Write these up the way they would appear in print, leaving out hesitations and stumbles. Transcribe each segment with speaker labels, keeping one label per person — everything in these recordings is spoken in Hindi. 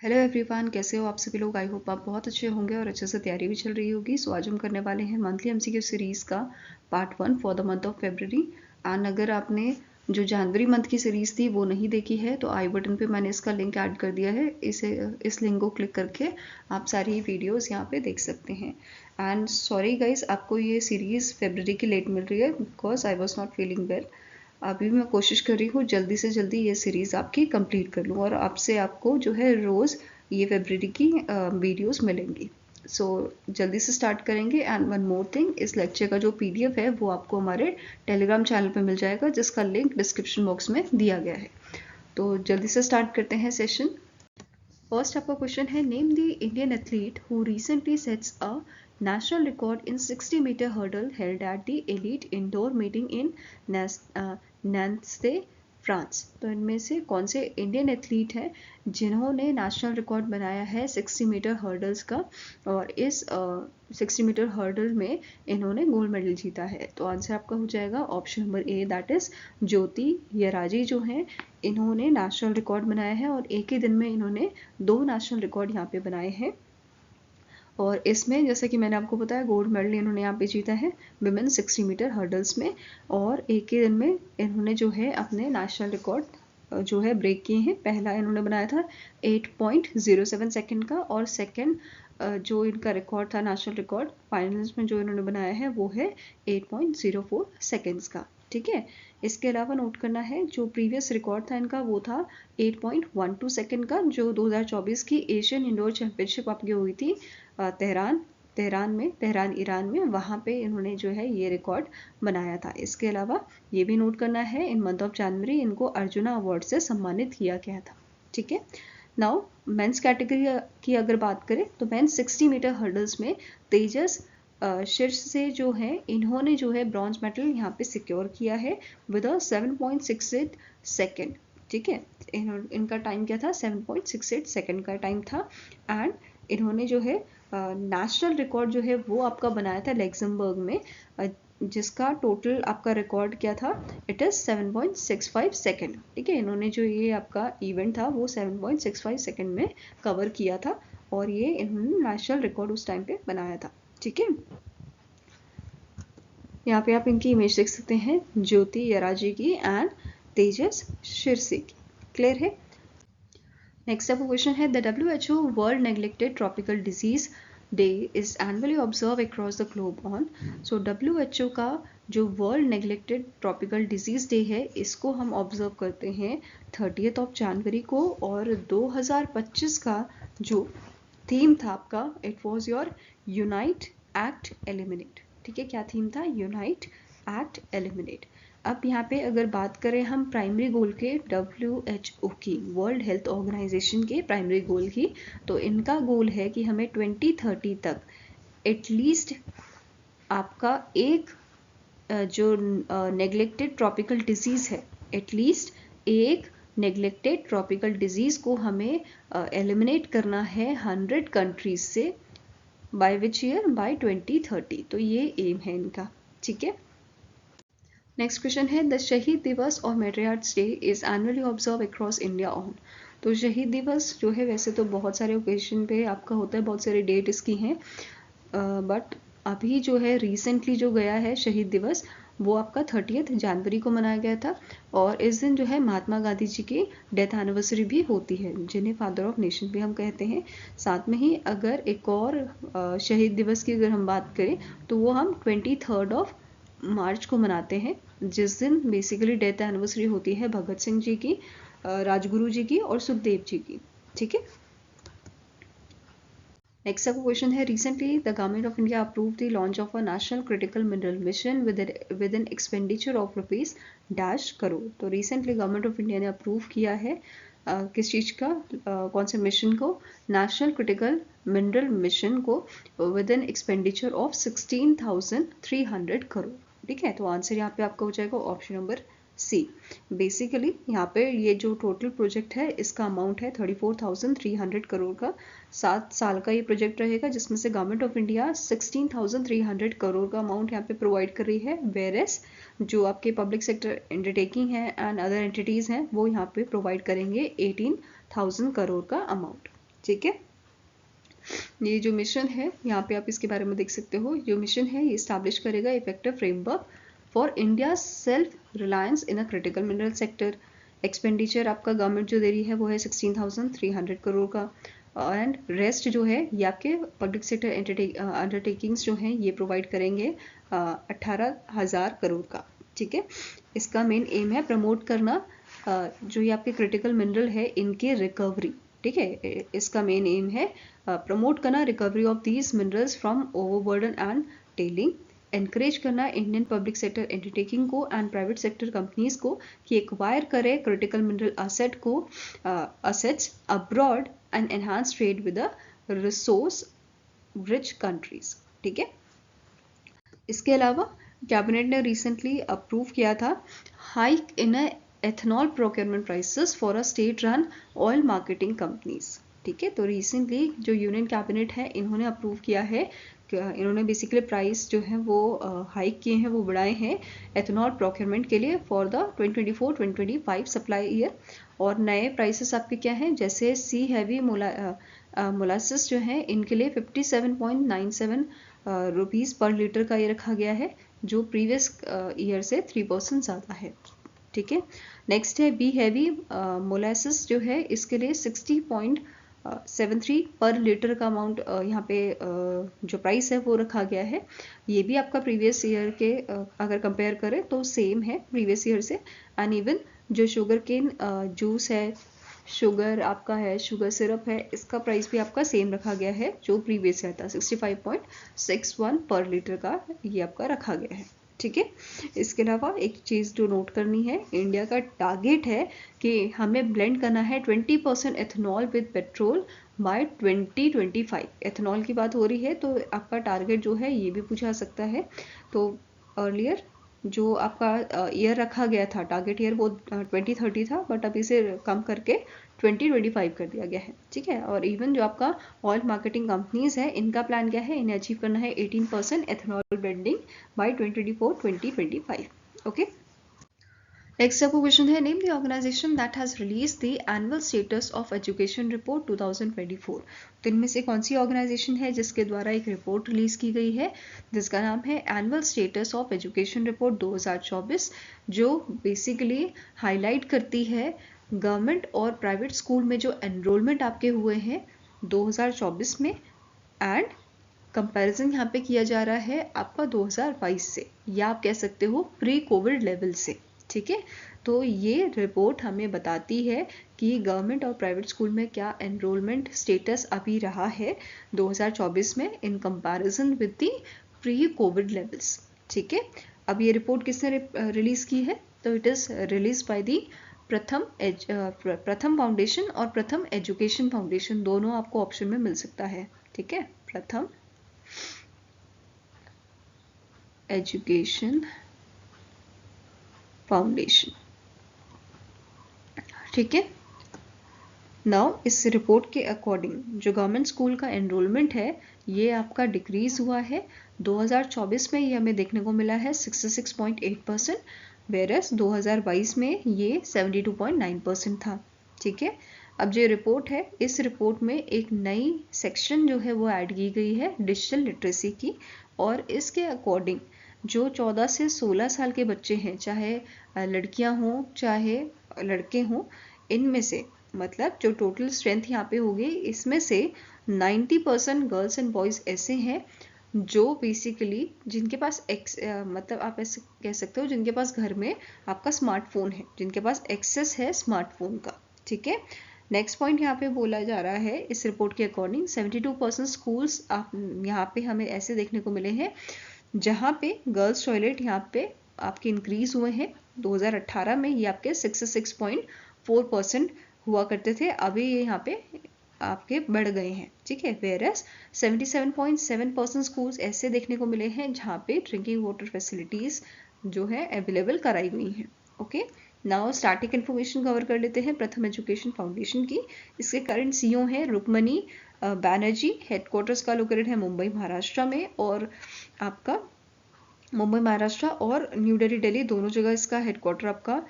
Speaker 1: हेलो एवरीवन, कैसे हो आप सभी लोग। आई होप आप बहुत अच्छे होंगे और अच्छे से तैयारी भी चल रही होगी। सो आज हम करने वाले हैं मंथली एमसीक्यू सीरीज़ का part 1 for the month of February. And अगर आपने जो जनवरी मंथ की सीरीज़ थी वो नहीं देखी है तो आई बटन पे मैंने इसका लिंक ऐड कर दिया है। इस लिंक को क्लिक करके आप सारी वीडियोज़ यहाँ पे देख सकते हैं। एंड सॉरी गाइज, आपको ये सीरीज़ फेब्रवरी की लेट मिल रही है because I was not feeling well. अभी मैं कोशिश कर रही हूँ जल्दी से जल्दी ये सीरीज़ आपकी कंप्लीट कर लूँ और आपको जो है रोज़ ये फेब्रवरी की वीडियोस मिलेंगी। सो जल्दी से स्टार्ट करेंगे। एंड वन मोर थिंग, इस लेक्चर का जो पीडीएफ है वो आपको हमारे टेलीग्राम चैनल पे मिल जाएगा जिसका लिंक डिस्क्रिप्शन बॉक्स में दिया गया है। तो जल्दी से स्टार्ट करते हैं सेशन। फर्स्ट आपका क्वेश्चन है, name the Indian athlete who recently sets a national record in 60-meter hurdle held at the elite indoor meeting in Nantes, France. तो इनमें से कौन से इंडियन एथलीट हैं जिन्होंने नेशनल रिकॉर्ड बनाया है 60 मीटर हर्डल्स का, और इस 60 मीटर हर्डल में इन्होंने गोल्ड मेडल जीता है। तो आंसर आपका हो जाएगा option number A, that is Jyothi Yarraji जो हैं इन्होंने नेशनल रिकॉर्ड बनाया है और एक ही दिन में इन्होंने 2 नेशनल रिकॉर्ड यहाँ पे बनाए हैं। और इसमें जैसा कि मैंने आपको बताया गोल्ड मेडल इन्होंने यहाँ पे जीता है विमेन 60 मीटर हर्डल्स में, और एक ही दिन में इन्होंने जो है अपने नेशनल रिकॉर्ड जो है ब्रेक किए हैं। पहला इन्होंने बनाया था 8.07 सेकंड का, और सेकंड जो इनका रिकॉर्ड था नेशनल रिकॉर्ड फाइनल्स में जो इन्होंने बनाया है वो है 8.04 सेकेंड्स का। ठीक है, इसके अलावा नोट करना है जो प्रीवियस रिकॉर्ड था इनका वो था 8.12 सेकेंड का, जो 2024 की एशियन इंडोर चैंपियनशिप आपकी हुई थी तेहरान ईरान में, वहाँ पे इन्होंने जो है ये रिकॉर्ड बनाया था। इसके अलावा ये भी नोट करना है इन मंथ ऑफ जनवरी इनको अर्जुना अवार्ड से सम्मानित किया गया था। ठीक है, नाउ मेंस कैटेगरी की अगर बात करें तो मेंस 60 मीटर हर्डल्स में तेजस शीर्ष से जो है इन्होंने जो है ब्रॉन्ज मेडल यहाँ पे सिक्योर किया है विद 7.68 सेकेंड। ठीक है, इनका टाइम क्या था, 7.68 सेकेंड का टाइम था। एंड इन्होंने जो है नेशनल रिकॉर्ड जो है वो आपका बनाया था लग्जमबर्ग में, जिसका टोटल आपका रिकॉर्ड क्या था, इट इज़ 7.65 सेकेंड। ठीक है, इन्होंने जो ये आपका इवेंट था वो 7.65 सेकेंड में कवर किया था और ये इन्होंने नेशनल रिकॉर्ड उस टाइम पे बनाया था। ठीक है, यहाँ पे आप इनकी इमेज देख सकते हैं, ज्योति यराजी की एंड तेजस शिरसी की। क्लियर है। नेक्स्ट आपका क्वेश्चन है, the WHO world neglected tropical disease day is annually observe across the globe on. So WHO का जो world neglected tropical disease day है इसको हम ऑब्जर्व करते हैं 30 जनवरी को, और 2025 का जो थीम था आपका it was your unite act eliminate. ठीक है, क्या थीम था, यूनाइट एक्ट एलिमिनेट। अब यहाँ पे अगर बात करें हम प्राइमरी गोल के WHO की, वर्ल्ड हेल्थ ऑर्गेनाइजेशन के प्राइमरी गोल की, तो इनका गोल है कि हमें 2030 तक एटलीस्ट आपका एक जो नेग्लेक्टेड ट्रॉपिकल डिजीज़ है, एटलीस्ट एक नेग्लेक्टेड ट्रॉपिकल डिजीज़ को हमें एलिमिनेट करना है 100 कंट्रीज से। By which year, by 2030। तो ये एम है इनका। ठीक है, नेक्स्ट क्वेश्चन है, द शहीद दिवस और martyrs day is annually observe across India on. तो शहीद दिवस जो है वैसे तो बहुत सारे ओकेजन पे आपका होता है, बहुत सारे डेट इसकी हैं, बट अभी जो है रिसेंटली जो गया है शहीद दिवस वो आपका 30 जनवरी को मनाया गया था, और इस दिन जो है महात्मा गांधी जी की डेथ एनिवर्सरी भी होती है, जिन्हें फादर ऑफ नेशन भी हम कहते हैं। साथ में ही अगर एक और शहीद दिवस की अगर हम बात करें तो वो हम 23 मार्च को मनाते हैं, जिस दिन बेसिकली डेथ एनिवर्सरी होती है भगत सिंह जी की, राजगुरु जी की और सुखदेव जी की। ठीक है, नेक्स्ट आपका क्वेश्चन है, recently the government of India approve the launch of a national critical mineral mission with an expenditure of rupees dash crore. तो रिसेंटली गवर्नमेंट ऑफ इंडिया ने अप्रूव किया है किस चीज़ का, कौन से मिशन को, नेशनल क्रिटिकल मिनरल मिशन को, with an expenditure of 16,300 crore. ठीक है, तो आंसर यहाँ पे आपका हो जाएगा ऑप्शन नंबर सी। बेसिकली यहाँ पे ये जो टोटल प्रोजेक्ट है इसका अमाउंट है 34,300 करोड़ का। 7 साल का ये प्रोजेक्ट रहेगा जिसमें से गवर्नमेंट ऑफ इंडिया 16,300 करोड़ का अमाउंट यहाँ पे प्रोवाइड कर रही है, वेरएस जो आपके पब्लिक सेक्टर अंडरटेकिंग है एंड अदर एंटिटीज़ हैं वो यहाँ पे प्रोवाइड करेंगे 18,000 करोड़ का अमाउंट। ठीक है। ये जो मिशन है, यहाँ पे आप इसके बारे में देख सकते हो, जो मिशन है ये इस्टेब्लिश करेगा effective framework for India self reliance in a critical mineral sector. Expenditure आपका गवर्नमेंट जो दे रही है वो है 16,300 करोड़ का, एंड रेस्ट जो है ये आपके पब्लिक सेक्टर अंडरटेकिंग्स जो हैं ये प्रोवाइड करेंगे 18,000 करोड़ का। ठीक है, इसका मेन एम है प्रमोट करना जो ये आपके क्रिटिकल मिनरल है इनके रिकवरी। ठीक है, इसका मेन एम है प्रमोट करना recovery of these minerals from overburden and telling, encourage करना इंडियन पब्लिक सेक्टर अंडरटेकिंग को एंड प्राइवेट सेक्टर कंपनीज को कि एक्वायर करे क्रिटिकल मिनरल असेट को assets abroad and enhance trade with the resource rich countries. ठीक है, इसके अलावा कैबिनेट ने रिसेंटली अप्रूव किया था hike in ethanol procurement prices for a state run oil marketing companies. ठीक है, तो रिसेंटली जो यूनियन कैबिनेट है इन्होंने अप्रूव किया है, इन्होंने बेसिकली प्राइस जो है वो हाइक किए हैं, वो बढ़ाए हैं एथनॉल प्रोक्योरमेंट के लिए फॉर द 2024-2025 सप्लाई ईयर। और नए प्राइसेस आपके क्या हैं, जैसे सी हैवी मोलासिस जो है इनके लिए 57.97 रुपीज़ पर लीटर का ये रखा गया है, जो प्रीवियस ईयर से 3% ज़्यादा है। ठीक है, नेक्स्ट है बी हैवी मोलासिस जो है इसके लिए 60.73 पर लीटर का अमाउंट यहाँ पे जो प्राइस है वो रखा गया है। ये भी आपका प्रीवियस ईयर के अगर कंपेयर करें तो सेम है प्रीवियस ईयर से। एंड इवन जो शुगर केन जूस है, शुगर आपका है, शुगर सिरप है, इसका प्राइस भी आपका सेम रखा गया है जो प्रीवियस ईयर था, 65.61 पर लीटर का ये आपका रखा गया है। ठीक है, इसके अलावा एक चीज़ जो नोट करनी है, इंडिया का टारगेट है कि हमें ब्लेंड करना है 20% ethanol with petrol by 2025। Ethanol की बात हो रही है तो आपका टारगेट जो है ये भी पूछा सकता है। तो अर्लियर जो आपका ईयर रखा गया था, टारगेट ईयर वो 2030 था, बट अब इसे कम करके 2025 कर दिया गया है। ठीक है, और इवन जो आपका ऑयल मार्केटिंग कंपनीज है इनका प्लान क्या है, इन्हें अचीव करना है 18% ethanol blending by 2024-2025। Okay, next आपको क्वेश्चन है, name the organisation that has release the annual status of education report 2024। तो इनमें से कौन सी ऑर्गेनाइजेशन है जिसके द्वारा एक रिपोर्ट रिलीज की गई है, जिसका नाम है annual status of education report 2024, जो बेसिकली हाईलाइट करती है गवर्नमेंट और प्राइवेट स्कूल में जो एनरोलमेंट आपके हुए हैं 2024 में, एंड कंपैरिजन यहाँ पे किया जा रहा है आपका 2022 से, या आप कह सकते हो प्री कोविड लेवल से। ठीक है, तो ये रिपोर्ट हमें बताती है कि गवर्नमेंट और प्राइवेट स्कूल में क्या एनरोलमेंट स्टेटस अभी रहा है 2024 में in comparison with the pre Covid levels. ठीक है, अब ये रिपोर्ट किसने रिलीज की है, तो it is release by the प्रथम फाउंडेशन और प्रथम एजुकेशन फाउंडेशन, दोनों आपको ऑप्शन में मिल सकता है। ठीक है, प्रथम एजुकेशन फाउंडेशन। ठीक है, नाउ इस रिपोर्ट के अकॉर्डिंग जो गवर्नमेंट स्कूल का एनरोलमेंट है ये आपका डिक्रीज हुआ है 2024 में, ये हमें देखने को मिला है 66.8%, वेरस 2022 में ये 72.9% था। ठीक है, अब जो रिपोर्ट है इस रिपोर्ट में एक नई सेक्शन जो है वो ऐड की गई है डिजिटल लिटरेसी की, और इसके अकॉर्डिंग जो 14 से 16 साल के बच्चे हैं, चाहे लड़कियां हों चाहे लड़के हों, इनमें से मतलब जो टोटल स्ट्रेंथ यहाँ पे होगी इसमें से 90% गर्ल्स एंड बॉयज़ ऐसे हैं जो बेसिकली जिनके पास मतलब आप ऐसे कह सकते हो जिनके पास घर में आपका स्मार्टफोन है, जिनके पास एक्सेस है स्मार्टफोन का। ठीक है, नेक्स्ट पॉइंट यहाँ पे बोला जा रहा है इस रिपोर्ट के अकॉर्डिंग 72% स्कूल्स आप यहाँ पे हमें ऐसे देखने को मिले हैं जहाँ पे गर्ल्स टॉयलेट यहाँ पे आपके इंक्रीज हुए हैं। 2018 में ये आपके 66.4% हुआ करते थे, अभी ये यहाँ पे आपके बढ़ गए हैं। ठीक है, वेयरएस 77.7% स्कूल्स ऐसे देखने को मिले हैं जहाँ पे ड्रिंकिंग वाटर फैसिलिटीज जो है अवेलेबल कराई गई हैं। Okay, now starting information cover कर लेते हैं प्रथम एजुकेशन फाउंडेशन की। इसके करंट सीईओ हैं रुक्मणी बैनर्जी, हेडक्वार्टर्स का लोकेटेड है मुंबई महाराष्ट्र में, और आपका मुंबई महाराष्ट्र और न्यू दिल्ली दिल्ली दोनों जगह इसका हेडक्वार्टर आपका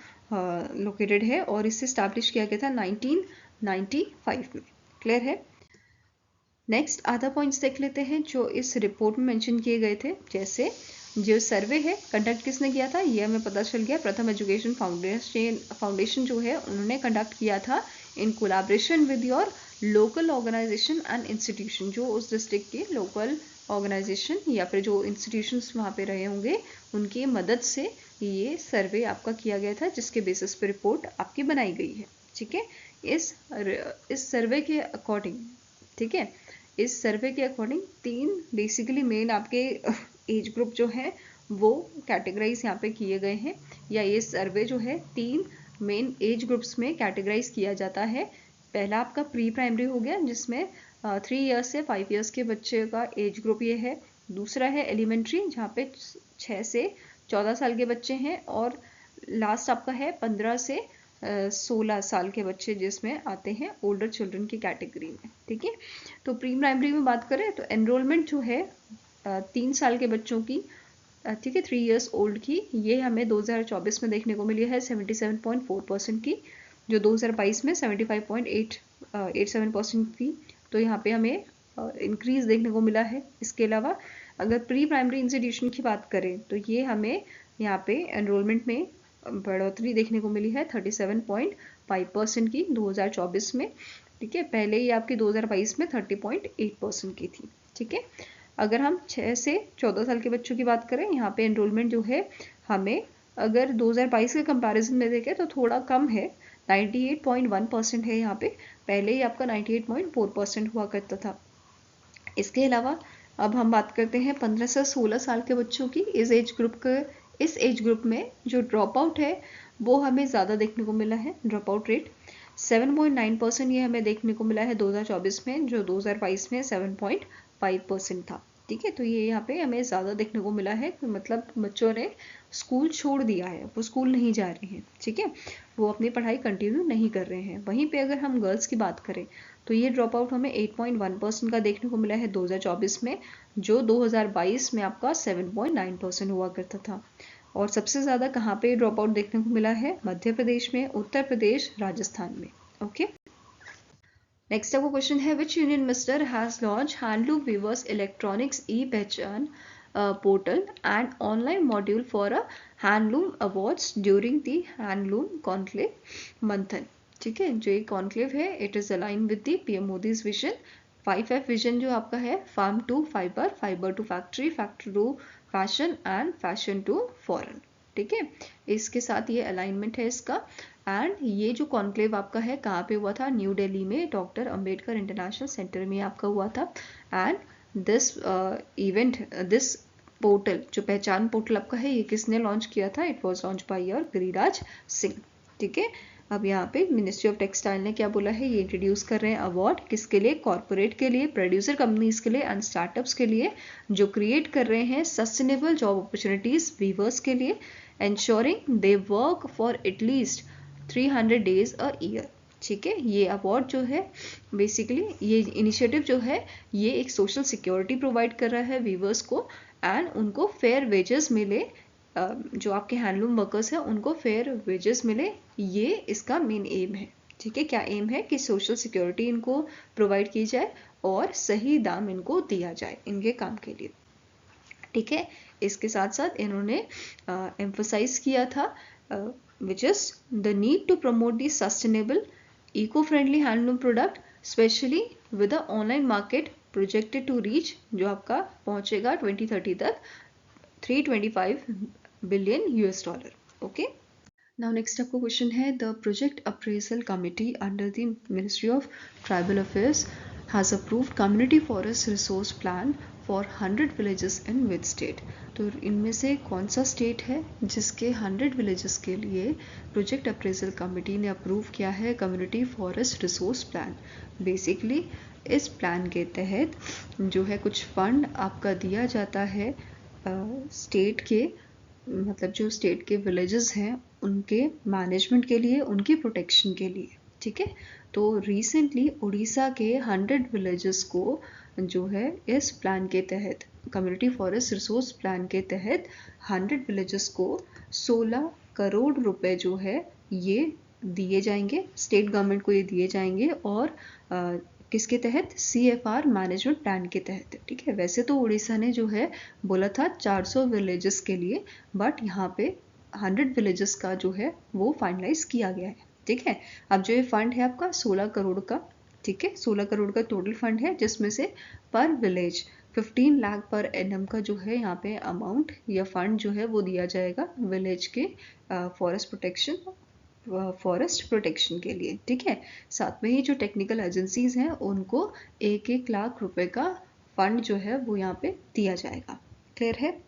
Speaker 1: लोकेटेड है, और इसे स्टैब्लिश किया गया था 1995 में। क्लियर है, नेक्स्ट आधा पॉइंट्स देख लेते हैं जो इस रिपोर्ट में मेंशन किए गए थे। जैसे जो सर्वे है कंडक्ट किसने किया था, ये हमें पता चल गया। प्रथम एजुकेशन फाउंडेशन जो है उन्होंने कंडक्ट किया था in collaboration with your local organisation and institution. जो उस डिस्ट्रिक्ट के लोकल ऑर्गेनाइजेशन या फिर जो इंस्टीट्यूशंस वहाँ पे रहे होंगे उनकी मदद से ये सर्वे आपका किया गया था, जिसके बेसिस पे रिपोर्ट आपकी बनाई गई है। ठीक है, इस सर्वे के अकॉर्डिंग, ठीक है, इस सर्वे के अकॉर्डिंग 3 बेसिकली मेन आपके एज ग्रुप जो है वो कैटेगराइज यहाँ पे किए गए हैं, या ये सर्वे जो है 3 मेन एज ग्रुप्स में कैटेगराइज किया जाता है। पहला आपका प्री प्राइमरी हो गया, जिसमें 3 इयर्स से 5 इयर्स के बच्चे का एज ग्रुप ये है। दूसरा है एलिमेंट्री, जहाँ पे 6 से 14 साल के बच्चे हैं। और लास्ट आपका है 15 से 16 साल के बच्चे, जिसमें आते हैं ओल्डर चिल्ड्रन की कैटेगरी में। ठीक है, तो प्री प्राइमरी में बात करें तो एनरोलमेंट जो है 3 साल के बच्चों की, ठीक है, 3 इयर्स ओल्ड की, ये हमें 2024 में देखने को मिली है 77.4% की, जो 2022 में 75.87% थी। तो यहाँ पे हमें इंक्रीज देखने को मिला है। इसके अलावा अगर प्री प्राइमरी इंस्टीट्यूशन की बात करें तो ये हमें यहाँ पे एनरोलमेंट में बढ़ोतरी देखने को मिली है 37.5% की 2024 में। ठीक है, पहले ही आपकी 2022 में 30.8% की थी। ठीक है, अगर हम 6 से 14 साल के बच्चों की बात करें, यहाँ पे एनरोलमेंट जो है हमें अगर 2022 के कंपैरिजन में देखें तो थोड़ा कम है, 98.1% है यहाँ पे। पहले ही आपका 98.4% हुआ करता था। इसके अलावा अब हम बात करते हैं 15 से 16 साल के बच्चों की। इस एज ग्रुप में जो ड्रॉप आउट है वो हमें ज़्यादा देखने को मिला है। ड्रॉप आउट रेट 7.9% ये हमें देखने को मिला है 2024 में, जो 2022 में 7.5% था। ठीक है, तो ये यहाँ पे हमें ज़्यादा देखने को मिला है, मतलब बच्चों ने स्कूल छोड़ दिया है, वो स्कूल नहीं जा रहे हैं। ठीक है, वो अपनी पढ़ाई कंटिन्यू नहीं कर रहे हैं। वहीं पे अगर हम गर्ल्स की बात करें तो ये ड्रॉप आउट हमें 8.1% का देखने को मिला है 2024 में, जो 2022 में आपका 7.9% हुआ करता था। और सबसे ज़्यादा कहाँ पे ड्रॉप आउट देखने को मिला है, मध्य प्रदेश में, उत्तर प्रदेश, राजस्थान में। ओके, नेक्स्ट आपका क्वेश्चन है, which union minister has launch handloom weavers electronics e Pehchan portal and online module for a handloom awards during the handloom conclave Manthan. ठीक है, जो ये कॉन्क्लेव है it is align with the PM Modi's vision 5F vision, जो आपका है farm to fibre, fibre to factory, factory to fashion and fashion to foreign. ठीक है, इसके साथ ये अलाइनमेंट है इसका। एंड ये जो कॉन्क्लेव आपका है कहाँ पे हुआ था, न्यू दिल्ली में डॉक्टर अंबेडकर इंटरनेशनल सेंटर में आपका हुआ था। एंड दिस पोर्टल, जो पहचान पोर्टल आपका है, ये किसने लॉन्च किया था, it was launch by your Giriraj Singh. ठीक है, अब यहाँ पे मिनिस्ट्री ऑफ टेक्सटाइल ने क्या बोला है, ये इंट्रोड्यूस कर रहे हैं अवार्ड किसके लिए, कॉर्पोरेट के लिए, प्रोड्यूसर कंपनीज के लिए एंड स्टार्टअप्स के लिए, जो क्रिएट कर रहे हैं सस्टेनेबल जॉब अपॉर्चुनिटीज वीवर्स के लिए, ensuring they work for at least 300 days a year। ठीक है, ये अवार्ड जो है बेसिकली, ये इनिशिएटिव जो है ये एक सोशल सिक्योरिटी प्रोवाइड कर रहा है वीवर्स को, एंड उनको फेयर वेजेस मिले, जो आपके हैंडलूम वर्कर्स हैं उनको फेयर वेजेस मिले, ये इसका मेन एम है। ठीक है, क्या एम है कि सोशल सिक्योरिटी इनको प्रोवाइड की जाए और सही दाम इनको दिया जाए इनके काम के लिए। ठीक है, इसके साथ साथ इन्होंने एम्फोसाइज किया था which is the need to promote the sustainable eco friendly handloom product, specially with the online market projected to reach, जो आपका पहुंचेगा 2030 तक $325 billion। ओके, नाउ नेक्स्ट आपको क्वेश्चन है, the project appraisal committee under the ministry of tribal affairs has approved community forest resource plan for 100 villages in which state। तो इनमें से कौन सा स्टेट है जिसके 100 विलेजेस के लिए प्रोजेक्ट अप्रेजल कमेटी ने अप्रूव किया है community forest resource plan. Basically इस प्लान के तहत जो है कुछ फंड आपका दिया जाता है स्टेट के, मतलब जो स्टेट के विलेजेस हैं उनके मैनेजमेंट के लिए, उनकी प्रोटेक्शन के लिए। ठीक है, तो रिसेंटली उड़ीसा के 100 विलेजेस को जो है इस प्लान के तहत, कम्युनिटी फॉरेस्ट रिसोर्स प्लान के तहत 100 विलेजेस को 16 करोड़ रुपए जो है ये दिए जाएंगे, स्टेट गवर्नमेंट को ये दिए जाएंगे, और किसके तहत? CFR मैनेजमेंट प्लान के तहत। ठीक है, वैसे तो उड़ीसा ने जो है बोला था 400 विलेजेस के लिए, बट यहाँ पे 100 विलेजेस का जो है वो फाइनलाइज किया गया है। ठीक है, अब जो ये फंड है आपका 16 करोड़ का, ठीक है, 16 करोड़ का टोटल फंड है, जिसमें से पर विलेज 15 लाख पर एनम का जो है यहाँ पे अमाउंट या फंड जो है वो दिया जाएगा विलेज के फॉरेस्ट प्रोटेक्शन के लिए। ठीक है, साथ में ही जो टेक्निकल एजेंसीज हैं उनको 1-1 लाख रुपए का फंड जो है वो यहाँ पे दिया जाएगा। क्लियर है?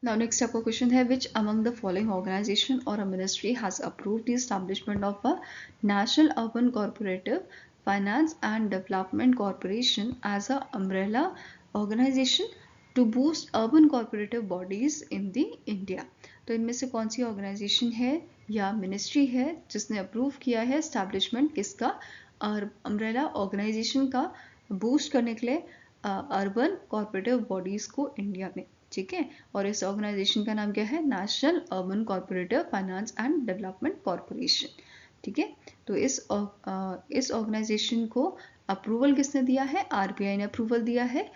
Speaker 1: Now next आपका क्वेश्चन है, which among the following organization or a ministry has approved the establishment of a National Urban Cooperative Finance and Development Corporation as a umbrella organization to boost urban cooperative bodies in the India? तो इनमें से कौन सी ऑर्गेनाइजेशन है या मिनिस्ट्री है जिसने अप्रूव किया है एस्टैब्लिशमेंट किसका? अम्ब्रेला ऑर्गेनाइजेशन का बूस्ट करने के लिए अर्बन कॉर्पोरेटिव बॉडीज को इंडिया में। ठीक है, और इस ऑर्गेनाइजेशन का नाम क्या है? National urban corporative finance and development corporation. ठीक है, तो इस ऑर्गेनाइजेशन को अप्रूवल किसने दिया है? आरबीआई ने अप्रूवल दिया है।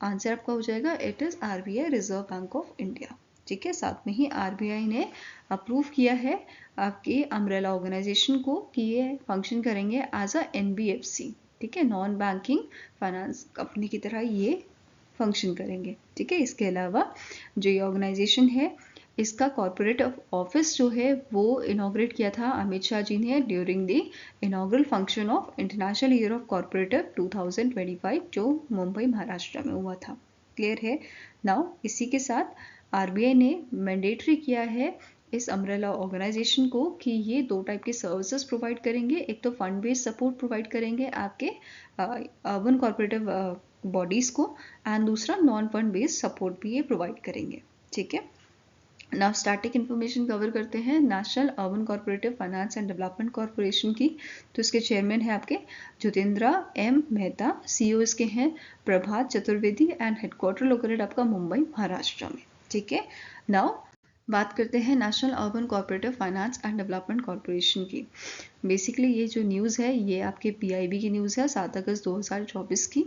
Speaker 1: आंसर आपका हो जाएगा it is RBI, reserve bank of India. ठीक है, साथ में ही आरबीआई ने अप्रूव किया है आपके अम्ब्रेला ऑर्गेनाइजेशन को कि ये फंक्शन करेंगे एज अ एनबीएफसी। ठीक है, नॉन बैंकिंग फाइनेंस कंपनी की तरह ये फंक्शन करेंगे। ठीक है, इसके अलावा जो ये ऑर्गेनाइजेशन है इसका कॉर्पोरेट ऑफिस जो है वो इनॉग्रेट किया था अमित शाह जी ने during the inaugural function of international year of corporative 2025 जो मुंबई महाराष्ट्र में हुआ था। क्लियर है? नाउ इसी के साथ आरबीआई ने मैंडेटरी किया है इस अम्ब्रेला ऑर्गेनाइजेशन को कि ये 2 टाइप के सर्विसेज प्रोवाइड करेंगे। एक तो फंड बेस्ड सपोर्ट प्रोवाइड करेंगे आपके अर्बन कॉर्पोरेटिव बॉडीज को, एंड दूसरा नॉन फंड बेस्ड सपोर्ट भी ये प्रोवाइड करेंगे। ठीक है, नाउ स्टैटिक इन्फॉर्मेशन कवर करते हैं national urban corporative finance and development corporation की। तो इसके चेयरमैन है आपके ज्योतिंद्रा एम मेहता, सीईओ इसके हैं प्रभात चतुर्वेदी, एंड हेडक्वार्टर लोकेटेड आपका मुंबई महाराष्ट्र में। ठीक है, नाउ बात करते हैं national urban corporative finance and development corporation की। बेसिकली ये जो न्यूज़ है ये आपके पीआईबी की न्यूज़ है 7 अगस्त 2024 की।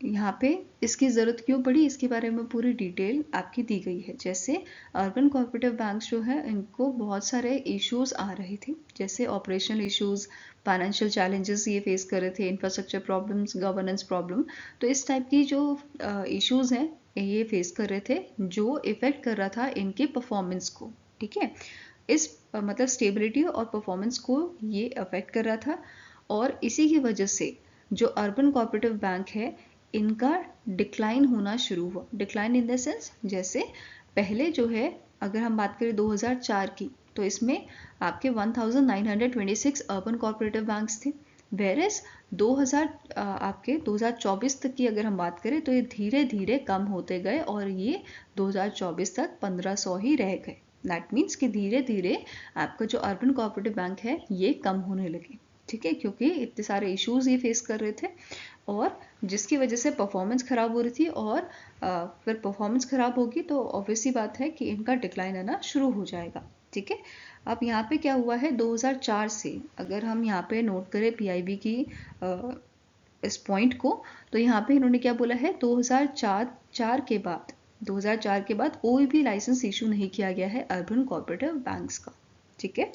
Speaker 1: यहाँ पे इसकी ज़रूरत क्यों पड़ी इसके बारे में पूरी डिटेल आपकी दी गई है। जैसे अर्बन कॉर्पोरेटिव बैंक्स जो है इनको बहुत सारे इश्यूज आ रहे थे, जैसे ऑपरेशनल इश्यूज, फाइनेंशियल चैलेंजेस ये फेस कर रहे थे, इंफ्रास्ट्रक्चर प्रॉब्लम्स, गवर्नेंस प्रॉब्लम। तो इस टाइप की जो इश्यूज हैं ये फेस कर रहे थे जो इफेक्ट कर रहा था इनके परफॉर्मेंस को। ठीक है, इस मतलब स्टेबिलिटी और परफॉर्मेंस को ये अफेक्ट कर रहा था, और इसी की वजह से जो अर्बन कॉर्पोरेटिव बैंक है इनका डिक्लाइन होना शुरू हुआ। डिक्लाइन इन द सेंस, जैसे पहले जो है अगर हम बात करें 2004 की तो इसमें आपके 1926 अर्बन कॉर्पोरेटिव बैंक्स थे, वेरेस 2024 तक की अगर हम बात करें तो ये धीरे धीरे कम होते गए और ये 2024 तक 1500 ही रह गए। दैट मीन्स कि धीरे धीरे आपका जो अर्बन कॉर्पोरेटिव बैंक है ये कम होने लगे। ठीक है, क्योंकि इतने सारे इश्यूज ये फेस कर रहे थे और जिसकी वजह से परफॉर्मेंस ख़राब हो रही थी, और फिर परफॉर्मेंस ख़राब होगी तो ऑब्वियसली बात है कि इनका डिक्लाइन आना शुरू हो जाएगा। ठीक है, अब यहाँ पे क्या हुआ है 2004 से अगर हम यहाँ पे नोट करें पीआईबी की इस पॉइंट को, तो यहाँ पे इन्होंने क्या बोला है 2004 के बाद कोई भी लाइसेंस इशू नहीं किया गया है अर्बन कॉर्पोरेटिव बैंक्स का। ठीक है,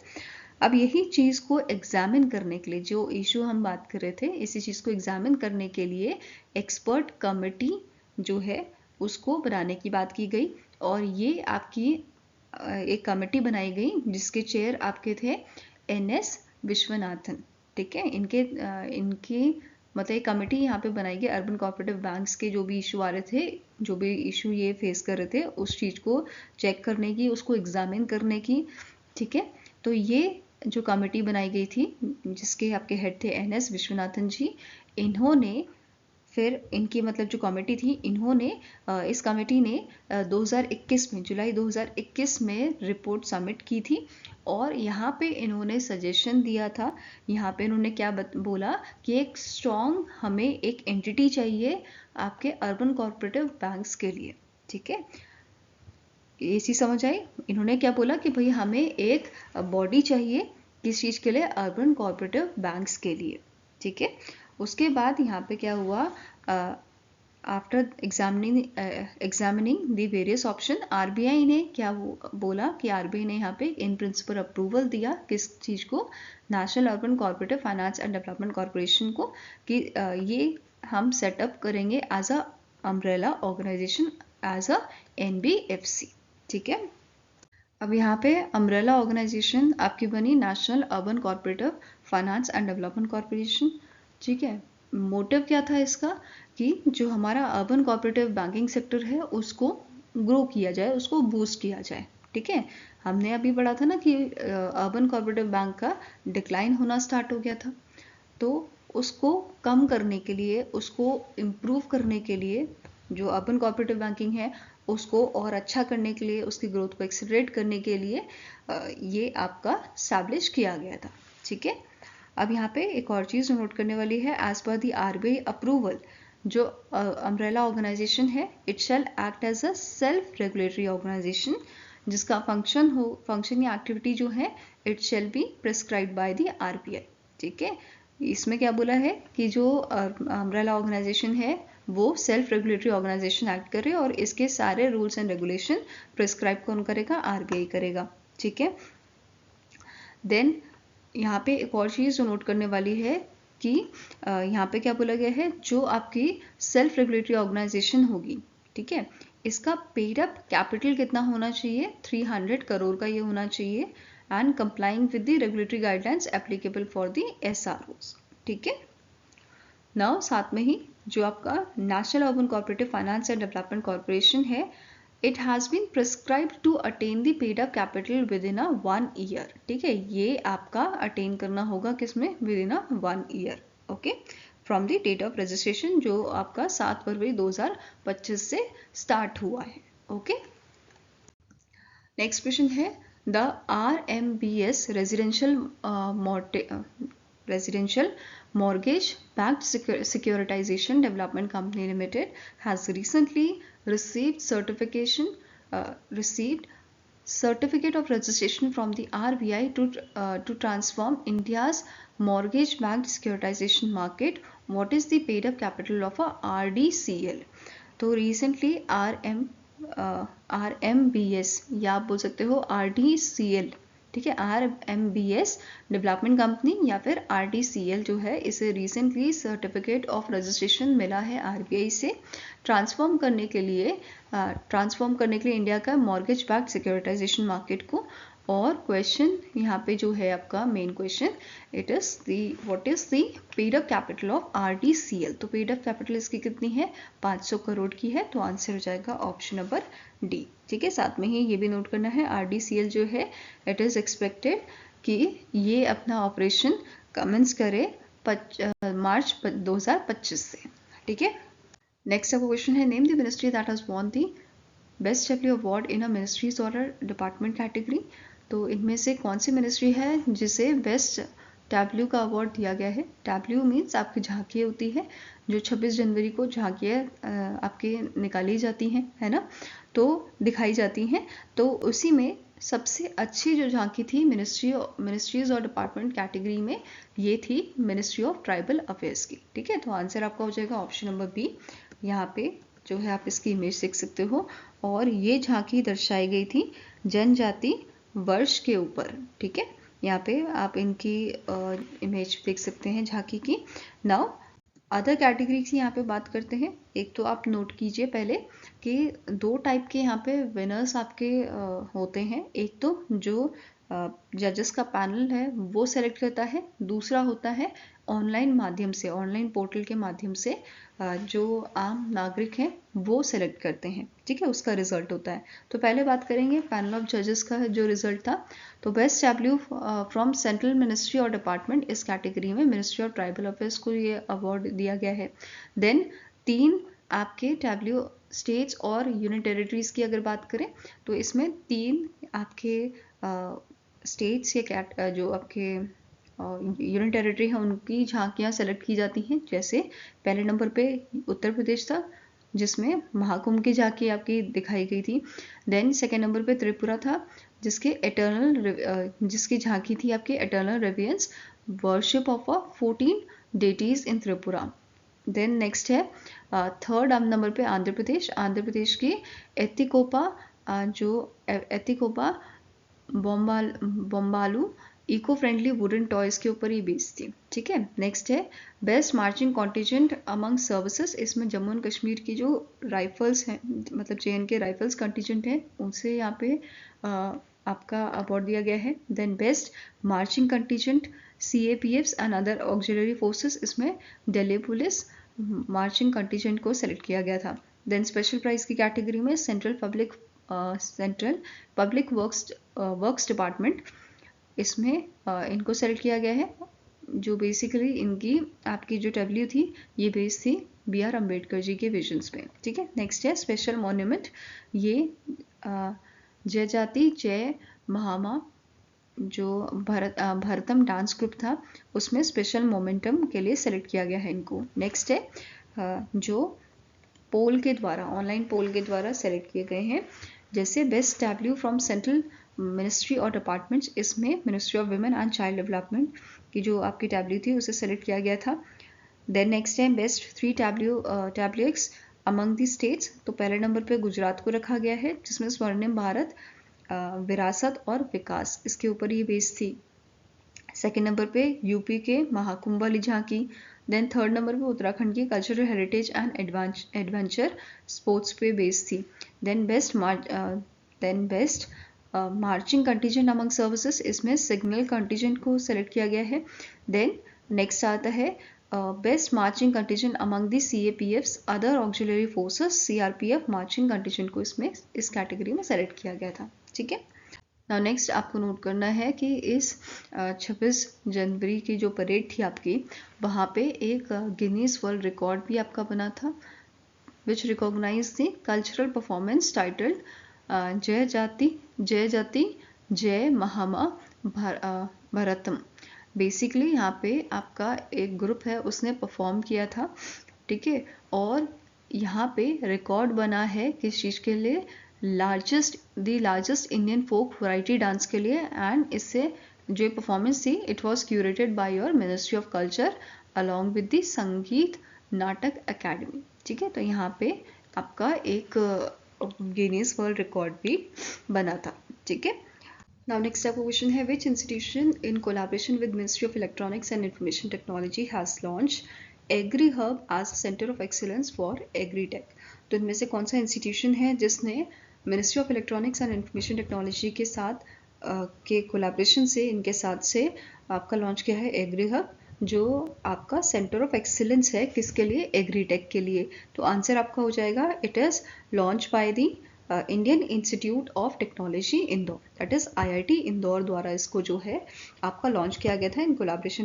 Speaker 1: अब यही चीज़ को एग्जामिन करने के लिए, जो इशू हम बात कर रहे थे इसी चीज़ को एग्जामिन करने के लिए एक्सपर्ट कमेटी जो है उसको बनाने की बात की गई, और ये आपकी एक कमेटी बनाई गई जिसके चेयर आपके थे एनएस विश्वनाथन। ठीक है, इनके मतलब एक कमेटी यहाँ पे बनाई गई अर्बन कॉर्पोरेटिव बैंक्स के जो भी इशू आ रहे थे, जो भी इशू ये फेस कर रहे थे उस चीज़ को चेक करने की, उसको एग्जामिन करने की। ठीक है, तो ये जो कमेटी बनाई गई थी जिसके आपके हेड थे एनएस विश्वनाथन जी, इन्होंने फिर इनकी मतलब जो कमेटी थी इन्होंने इस कमेटी ने 2021 में जुलाई 2021 में रिपोर्ट सबमिट की थी, और यहाँ पे इन्होंने सजेशन दिया था। यहाँ पे इन्होंने क्या बोला कि एक स्ट्रॉन्ग हमें एक एंटिटी चाहिए आपके अर्बन कॉर्पोरेटिव बैंक्स के लिए। ठीक है, ये चीज़ समझ आई। इन्होंने क्या बोला कि भाई हमें एक बॉडी चाहिए किस चीज़ के लिए? अर्बन कॉर्पोरेटिव बैंक्स के लिए। ठीक है, उसके बाद यहाँ पे क्या हुआ, after examining the various option, RBI ने क्या बोला कि आरबीआई ने यहाँ पे इन प्रिंसिपल अप्रूवल दिया किस चीज़ को, national urban cooperative finance and development corporation को, कि ये हम सेटअप करेंगे as a umbrella organisation, as a NBFC. ठीक है, अब यहाँ पे अम्ब्रेला ऑर्गेनाइजेशन आपकी बनी national urban cooperative finance and development corporation. ठीक है, मोटिव क्या था इसका कि जो हमारा अर्बन कोऑपरेटिव बैंकिंग सेक्टर है उसको ग्रो किया जाए, उसको बूस्ट किया जाए। ठीक है, हमने अभी पढ़ा था ना कि अर्बन कोऑपरेटिव बैंक का डिक्लाइन होना स्टार्ट हो गया था, तो उसको कम करने के लिए, उसको इम्प्रूव करने के लिए, जो अर्बन कोऑपरेटिव बैंकिंग है उसको और अच्छा करने के लिए, उसकी ग्रोथ को एक्सेलरेट करने के लिए ये आपका स्टैब्लिश किया गया था। ठीक है, अब यहाँ पे एक और चीज़ नोट करने वाली है, as per the RBI approval, जो अम्ब्रेला ऑर्गेनाइजेशन है it shall act as a self regulatory organisation, जिसका फंक्शन या एक्टिविटी जो है it shall be prescribed by the RBI. ठीक है, इसमें क्या बोला है कि जो अम्ब्रेला ऑर्गेनाइजेशन है वो सेल्फ रेगुलेटरी ऑर्गेनाइजेशन एक्ट करे और इसके सारे रूल्स एंड रेगुलेशन प्रिस्क्राइब कौन करेगा, आरबीआई करेगा। ठीक है, देन यहाँ पे एक और चीज़ जो नोट करने वाली है कि यहाँ पे क्या बोला गया है, जो आपकी सेल्फ रेगुलेटरी ऑर्गेनाइजेशन होगी, ठीक है, इसका पेड अप कैपिटल कितना होना चाहिए, 300 करोड़ का ये होना चाहिए, and complying with the regulatory guidelines applicable for the SROs. ठीक है, नाउ साथ में ही जो आपका national urban cooperative finance and development corporation है, it has been prescribed to attain the paid up capital within a 1 year. ठीक है, ये आपका अटेन करना होगा किसमें, within a 1 year. Okay, from the date of registration, जो आपका 7 फरवरी 2025 से स्टार्ट हुआ है। ओके, नेक्स्ट क्वेश्चन है, the RMBS residential Mortgage Backed Securitization Development Company Limited has recently received certificate of registration from the RBI to transform India's mortgage backed securitization market. What is the paid up capital of a RDCL? तो recently RMBS या आप बोल सकते हो RDCL, ठीक है, RMBS डेवलपमेंट कंपनी या फिर RDCL जो है, इसे रिसेंटली सर्टिफिकेट ऑफ रजिस्ट्रेशन मिला है आरबीआई से ट्रांसफॉर्म करने के लिए इंडिया का मॉर्गेज बैक्ड सिक्योरिटाइजेशन मार्केट को। और क्वेश्चन यहाँ पे जो है आपका main question, it is the what is the paid up capital of RDCL। तो पेड अप कैपिटल इसकी कितनी है, 500 करोड़ की है, तो आंसर हो जाएगा ऑप्शन नंबर डी। ठीक है, साथ में ही ये भी नोट करना है, RDCL जो है इट इज एक्सपेक्टेड कि ये अपना ऑपरेशन कमेंस करे मार्च 2025 से। ठीक है, नेक्स्ट आपका क्वेश्चन है, name the ministry that has won the best W award in a ministries और डिपार्टमेंट कैटेगरी। तो इनमें से कौन सी मिनिस्ट्री है जिसे बेस्ट डब्ल्यू का अवार्ड दिया गया है। डब्ल्यू मीन्स आपकी झांकी होती है, जो 26 जनवरी को झांकियाँ आपके निकाली जाती हैं, है ना, तो दिखाई जाती हैं। तो उसी में सबसे अच्छी जो झांकी थी मिनिस्ट्रीज और डिपार्टमेंट कैटेगरी में, ये थी मिनिस्ट्री ऑफ ट्राइबल अफेयर्स की। ठीक है, तो आंसर आपका हो जाएगा ऑप्शन नंबर बी। यहाँ पे जो है आप इसकी इमेज देख सकते हो, और ये झांकी दर्शाई गई थी जनजाति वर्ष के ऊपर। ठीक है, यहाँ पे आप इनकी इमेज देख सकते हैं झांकी की। नाउ अदर कैटेगरी की यहाँ पे बात करते हैं। एक तो आप नोट कीजिए पहले कि 2 टाइप के यहाँ पे विनर्स आपके होते हैं। एक तो जो जजेस का पैनल है वो सेलेक्ट करता है, दूसरा होता है ऑनलाइन माध्यम से, ऑनलाइन पोर्टल के माध्यम से जो आम नागरिक हैं वो सेलेक्ट करते हैं। ठीक है, उसका रिजल्ट होता है। तो पहले बात करेंगे पैनल ऑफ जजेस का जो रिजल्ट था। तो best W from central ministry और डिपार्टमेंट, इस कैटेगरी में मिनिस्ट्री ऑफ ट्राइबल अफेयर्स को ये अवार्ड दिया गया है। देन 3 आपके डब्ल्यू स्टेट्स और यूनियन टेरिटरीज की अगर बात करें तो इसमें 3 आपके स्टेट्स या जो आपके यूनियन टेरिटरी है उनकी झांकियाँ सेलेक्ट की जाती हैं। जैसे पहले नंबर पे उत्तर प्रदेश था जिसमें महाकुंभ की झांकी आपकी दिखाई गई थी। देन सेकेंड नंबर पे त्रिपुरा था जिसकी झांकी थी आपकी eternal reverence worship of a 14 deities in Tripura. Then next है थर्ड नंबर पे आंध्र प्रदेश की एतिकोपा जो Etikoppaka Bommalu eco friendly wooden toys के ऊपर ये बेस्ड थी, ठीक है। नेक्स्ट है best marching contingent among services, इसमें जम्मू एंड कश्मीर की जो राइफल्स हैं, मतलब JNK राइफल्स कंटिजेंट है, उनसे यहाँ पे आपका अवार्ड दिया गया है। Then best marching contingent CAPFs and other auxiliary forces, इसमें दिल्ली पुलिस मार्चिंग कंटिजेंट को सेलेक्ट किया गया था। देन स्पेशल प्राइज की कैटेगरी में सेंट्रल पब्लिक वर्क्स डिपार्टमेंट, इसमें इनको सेलेक्ट किया गया है, जो बेसिकली इनकी आपकी जो W थी ये बेस थी BR अम्बेडकर जी के विजन्स पे, ठीक है। नेक्स्ट है स्पेशल मॉन्यूमेंट, ये जय जाति जय महामा जो भरतम डांस ग्रुप था उसमें स्पेशल मोमेंटम के लिए सेलेक्ट किया गया है इनको। नेक्स्ट है जो पोल के द्वारा, ऑनलाइन पोल के द्वारा सेलेक्ट किए गए हैं, जैसे best W from central ministry और डिपार्टमेंट्स, इसमें ministry of women and child development की जो आपकी W थी उसे सेलेक्ट किया गया था। देन नेक्स्ट है best 3 WX among the states, तो पहले नंबर पे गुजरात को रखा गया है, जिसमें स्वर्णिम भारत विरासत और विकास इसके ऊपर ये बेस थी। सेकेंड नंबर पे यूपी के महाकुंभ वाली झांकी। देन थर्ड नंबर पे उत्तराखंड की cultural heritage and adventure sports पे बेस थी। Then best marching contingent among services, इसमें सिग्नल कंटिजेंट को सेलेक्ट किया गया है। देन नेक्स्ट आता है best marching contingent among the CAPFs other auxiliary forces CRPF marching contingent को इसमें इस कैटेगरी में सेलेक्ट किया गया था, ठीक है। नाउ नेक्स्ट आपको नोट करना है कि इस 26 जनवरी की जो परेड थी आपकी, वहाँ पे एक गिनीज वर्ल्ड रिकॉर्ड भी आपका बना था, which recognise the cultural performance titled जय जाति जय महामा भरतम। बेसिकली यहाँ पे आपका एक ग्रुप है उसने परफॉर्म किया था, ठीक है, और यहाँ पे रिकॉर्ड बना है किस चीज़ के लिए, largest Indian folk variety dance के लिए, एंड इससे जो परफॉर्मेंस थी it was curated by your ministry of culture along with the Sangeet Natak academy, ठीक है। तो यहाँ पे आपका एक गिनीज वर्ल्ड रिकॉर्ड भी बना था, ठीक है। नाउ नेक्स्ट आपका क्वेश्चन है which institution in collaboration with ministry of electronics and information technology has launch agri hub as centre of excellence for agritech. तो इनमें से कौन सा इंस्टीट्यूशन है जिसने ministry of electronics and information technology के साथ के कोलैबोरेशन से इनके साथ से आपका लॉन्च किया है एग्री हब, जो आपका सेंटर ऑफ एक्सीलेंस है किसके लिए, एग्रीटेक के लिए। तो आंसर आपका हो जाएगा it is launch by the Indian institute of technology Indore, that is IIT Indore द्वारा इसको जो है आपका लॉन्च किया गया था in collaboration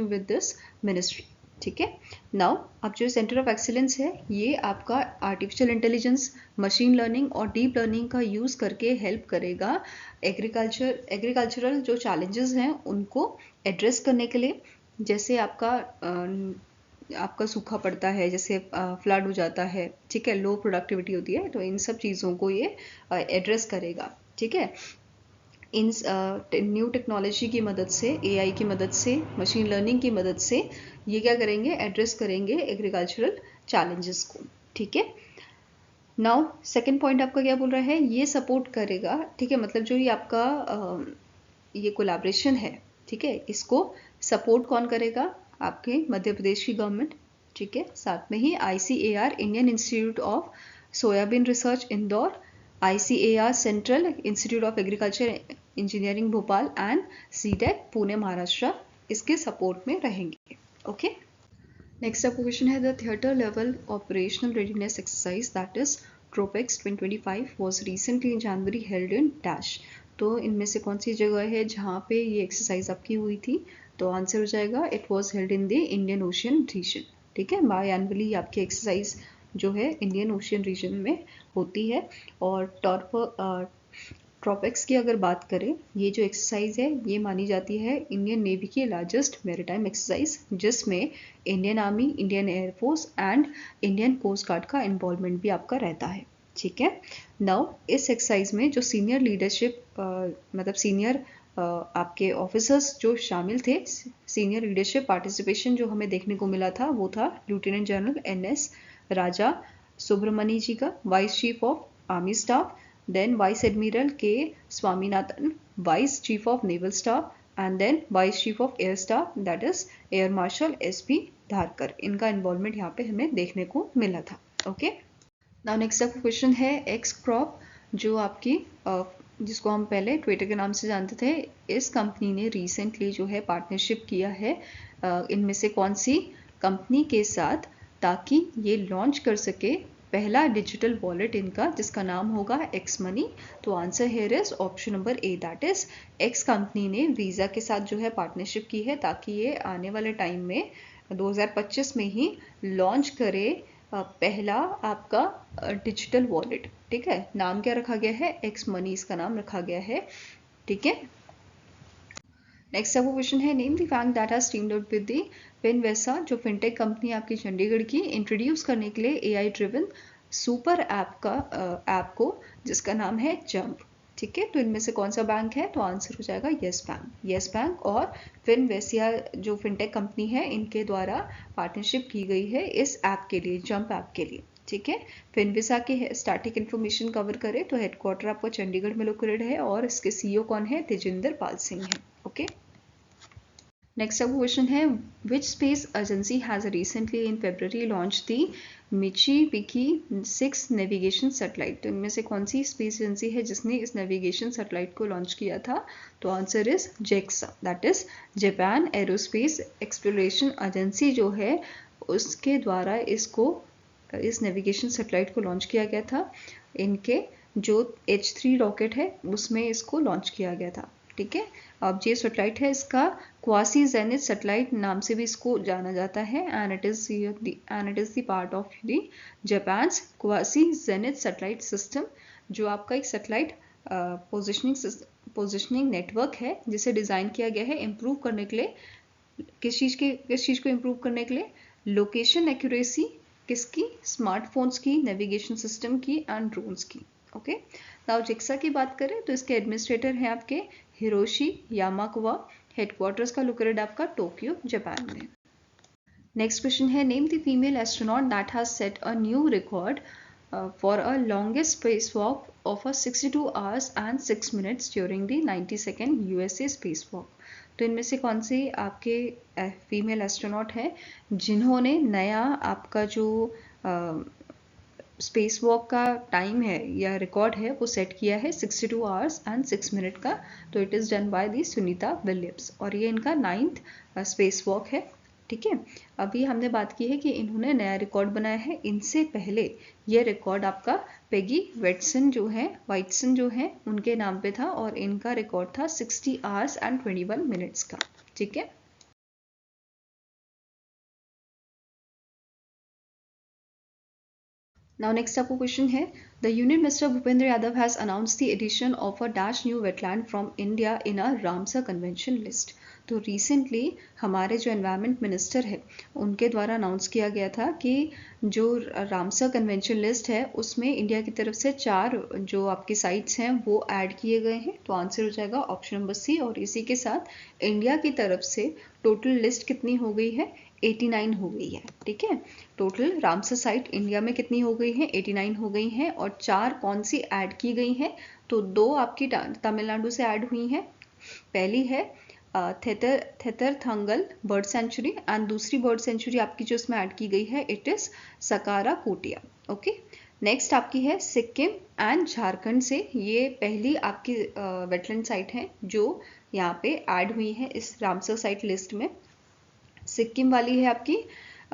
Speaker 1: with this ministry, ठीक है। नाउ अब जो सेंटर ऑफ एक्सीलेंस है ये आपका आर्टिफिशियल इंटेलिजेंस, मशीन लर्निंग और डीप लर्निंग का यूज़ करके हेल्प करेगा एग्रीकल्चरल जो चैलेंजेस हैं उनको एड्रेस करने के लिए, जैसे आपका सूखा पड़ता है, जैसे फ्लड हो जाता है, ठीक है, लो प्रोडक्टिविटी होती है, तो इन सब चीज़ों को ये एड्रेस करेगा, ठीक है। इन न्यू टेक्नोलॉजी की मदद से, AI की मदद से, मशीन लर्निंग की मदद से ये क्या करेंगे, एड्रेस करेंगे एग्रीकल्चरल चैलेंजेस को, ठीक है। नाउ सेकंड पॉइंट आपका क्या बोल रहा है, ये सपोर्ट करेगा, ठीक है, मतलब जो ये आपका ये कोलैबोरेशन है, ठीक है, इसको सपोर्ट कौन करेगा, आपके मध्य प्रदेश की गवर्नमेंट, ठीक है। साथ में ही ICAR Indian institute of soybean research Indore, ICAR central institute of agriculture engineering Bhopal and CDEC Pune Maharashtra इसके सपोर्ट में रहेंगे, ओके। नेक्स्ट आपका क्वेश्चन है the theatre level operational readiness exercise that is TROPEX 2025 was recently in January held in dash. तो इनमें से कौन सी जगह है जहाँ पे ये एक्सरसाइज आपकी हुई थी, तो आंसर हो जाएगा it was held in the Indian Ocean region, ठीक है। बाय एनुअली आपकी एक्सरसाइज जो है इंडियन ओशियन रीजन में होती है। और ट्रॉपेक्स की अगर बात करें, ये जो एक्सरसाइज है ये मानी जाती है इंडियन नेवी की लार्जेस्ट मैरीटाइम एक्सरसाइज, जिसमें Indian army, Indian air force and Indian coast guard का इन्वॉल्वमेंट भी आपका रहता है, ठीक है। नाउ इस एक्सरसाइज में जो सीनियर लीडरशिप मतलब सीनियर आपके ऑफिसर्स जो शामिल थे, सीनियर लीडरशिप पार्टिसिपेशन जो हमें देखने को मिला था वो था lieutenant general NS Raja Subramani ji का, vice chief of army staff, then vice admiral K Swaminathan, vice chief of naval staff, and then vice chief of air staff that is air marshal SP Dharkar. इनका इन्वॉल्वमेंट यहाँ पे हमें देखने को मिला था। ओके, नाउ नेक्स्ट आपका क्वेश्चन है एक्स क्रॉप, जो आपकी जिसको हम पहले ट्विटर के नाम से जानते थे, इस कंपनी ने रिसेंटली जो है पार्टनरशिप किया है इनमें से कौन सी कंपनी के साथ, ताकि ये लॉन्च कर सके पहला डिजिटल वॉलेट इनका, जिसका नाम होगा एक्स मनी। तो answer here is option number A, that is x company ने वीज़ा के साथ जो है पार्टनरशिप की है, ताकि ये आने वाले टाइम में 2025 में ही लॉन्च करे पहला आपका डिजिटल वॉलेट। ठीक है, नाम क्या रखा गया है, एक्स मनी इसका नाम रखा गया है। ठीक है, नेक्स्ट आपको क्वेश्चन है name the bank that has teamed up with the Finvasia, जो फिनटेक कंपनी आपकी चंडीगढ़ की इंट्रोड्यूस करने के लिए AI ड्रिवन सुपर ऐप को, जिसका नाम है जंप। ठीक है, तो इनमें से कौन सा बैंक है, तो आंसर हो जाएगा यस बैंक। यस बैंक और फिनवेसिया जो फिनटेक कंपनी है, इनके द्वारा पार्टनरशिप की गई है इस ऐप के लिए, जंप ऐप के लिए। ठीक है, फिनविसा की स्टैटिक इन्फॉर्मेशन कवर करें तो हेडक्वार्टर आपका चंडीगढ़ में लोकेटेड है और इसके CEO कौन है, तेजिंदर पाल सिंह है। ओके, नेक्स्ट आपको क्वेश्चन है which space agency has recently in February launch the Michibiki 6 navigation satellite. तो इनमें से कौन सी स्पेस एजेंसी है जिसने इस नेविगेशन सैटेलाइट को लॉन्च किया था, तो answer is JAXA, that is Japan aerospace exploration agency जो है, उसके द्वारा इस नेविगेशन सैटेलाइट को लॉन्च किया गया था। इनके जो H3 रॉकेट है उसमें इसको लॉन्च किया गया था। ठीक है, अब ये सैटेलाइट है, इसका क्वासी जेनिथ सैटेलाइट नाम से भी इसको जाना जाता है, and it is the part of the Japan's quasi zenith satellite system, जो आपका एक सैटेलाइट पोजिशनिंग नेटवर्क है, जिसे डिज़ाइन किया गया है इम्प्रूव करने के लिए, किस चीज़ को इम्प्रूव करने के लिए, लोकेशन एक्यूरेसी किसकी, स्मार्टफोन्स की, नेविगेशन सिस्टम की एंड ड्रोन्स की। ओके, नाउ JAXA की बात करें तो इसके एडमिनिस्ट्रेटर हैं आपके हिरोशी यामाकुवा, हेडक्वार्टर्स का लोकेटेड आपका टोक्यो जापान में। नेक्स्ट क्वेश्चन है name the female astronaut that has set a new record for a longest space walk of 62 hours and 6 minutes during the 92nd USA space walk. तो इनमें से कौन सी आपके फीमेल एस्ट्रोनॉट है जिन्होंने नया आपका जो स्पेस वॉक का टाइम है या रिकॉर्ड है वो सेट किया है 62 hours and 6 minutes का। तो it is done by the Sunita Williams और ये इनका 9th स्पेस वॉक है। ठीक है, अभी हमने बात की है कि इन्होंने नया रिकॉर्ड बनाया है, इनसे पहले ये रिकॉर्ड आपका पेगी वाइटसन जो है उनके नाम पे था और इनका रिकॉर्ड था 60 hours and 21 minutes का। ठीक है, Now next आपको क्वेश्चन है the union minister Bhupender Yadav has announce the addition of a dash new wetland from India in a Ramsar convention list. तो रिसेंटली हमारे जो एनवायरनमेंट मिनिस्टर है उनके द्वारा अनाउंस किया गया था कि जो रामसर कन्वेंशन लिस्ट है उसमें इंडिया की तरफ से 4 जो आपकी साइट्स हैं वो ऐड किए गए हैं। तो आंसर हो जाएगा ऑप्शन नंबर C। और इसी के साथ इंडिया की तरफ से टोटल लिस्ट कितनी हो गई है, 89 हो गई है। ठीक है, टोटल रामसर साइट इंडिया में कितनी हो गई है, 89 हो गई हैं और 4 कौन सी ऐड की गई हैं, तो 2 आपकी तमिलनाडु से ऐड हुई हैं। पहली है थेतरथंगल बर्ड सेंचुरी एंड दूसरी बर्ड सेंचुरी आपकी जो इसमें ऐड की गई है it is Sakkarakottai. Okay, next आपकी है सिक्किम एंड झारखंड से, ये पहली आपकी वेटलैंड साइट है जो यहाँ पे ऐड हुई है इस रामसर साइट लिस्ट में। सिक्किम वाली है आपकी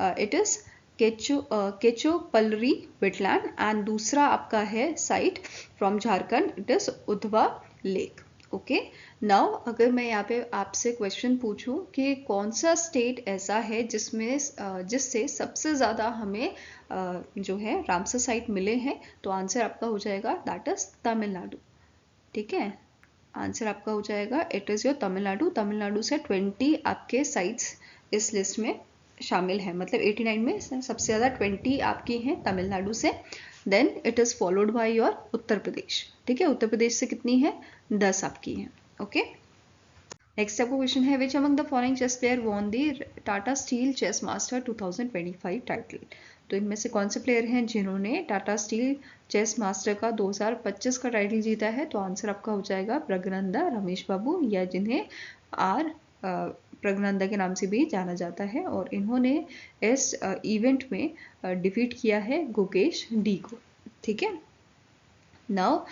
Speaker 1: इट इज केचोपल्लरी वेटलैंड एंड दूसरा आपका है site from Jharkhand it is Udhwa lake. Okay, now अगर मैं यहाँ पे आपसे क्वेश्चन पूछूं कि कौन सा स्टेट ऐसा है जिससे सबसे ज़्यादा हमें जो है रामसर साइट मिले हैं, तो आंसर आपका हो जाएगा दैट इज तमिलनाडु। ठीक है, आंसर आपका हो जाएगा इट इज़ योर तमिलनाडु से 20 आपके साइट्स इस लिस्ट में शामिल है, मतलब 89 में सबसे ज़्यादा 20 आपकी हैं तमिलनाडु से। Then it is followed by your Uttar Pradesh. ठीक है, उत्तर प्रदेश से कितनी है, 10 आपकी हैं। ओके, नेक्स्ट आपका क्वेश्चन है which among the following chess player won the Tata steel chess master 2025 title. तो इनमें से कौन से प्लेयर हैं जिन्होंने टाटा स्टील चेस मास्टर का 2025 का टाइटल जीता है। तो आंसर आपका हो जाएगा प्रज्ञानंदा रमेश बाबू, या जिन्हें आर प्रज्ञानंदा के नाम से भी जाना जाता है, और इन्होंने इस इवेंट में डिफीट किया है गुकेश डी को। ठीक है, नाउ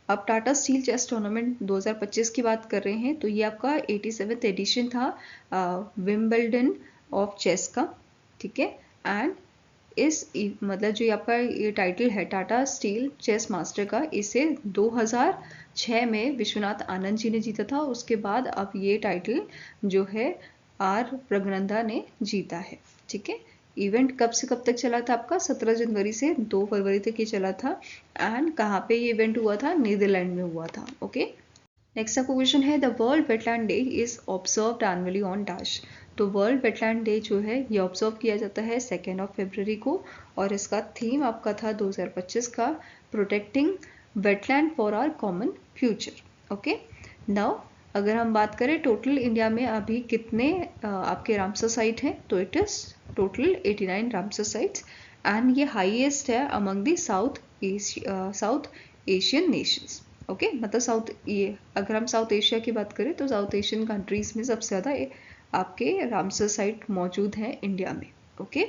Speaker 1: अब टाटा स्टील चेस टूर्नामेंट 2025 की बात कर रहे हैं, तो ये आपका 87th एडिशन था विंबलडन ऑफ चेस का। ठीक है, एंड इस मतलब जो आपका ये टाइटल है टाटा स्टील चेस मास्टर का, इसे 2006 में विश्वनाथ आनंद जी ने जीता था। उसके बाद अब ये टाइटल जो है आर प्रज्ञानंदा ने जीता है। ठीक है, इवेंट कब से कब तक चला था आपका, 17 जनवरी से 2 फरवरी तक ये चला था। एंड कहाँ पे ये इवेंट हुआ था, नीदरलैंड में हुआ था। ओके, नेक्स्ट आपका क्वेश्चन है the world wetland day is observed annually on dash. तो वर्ल्ड वेटलैंड डे जो है ये ऑब्जर्व किया जाता है 2 फरवरी को, और इसका थीम आपका था 2025 का protecting wetland for our common future. Okay, now अगर हम बात करें टोटल इंडिया में अभी कितने आपके रामसर साइट हैं, तो it is total 89 Ramsar sites, and ये हाईएस्ट है among the south Asian Nations. Okay, मतलब साउथ, ये अगर हम साउथ एशिया की बात करें तो साउथ एशियन कंट्रीज में सबसे ज़्यादा आपके रामसर साइट मौजूद हैं इंडिया में। ओके,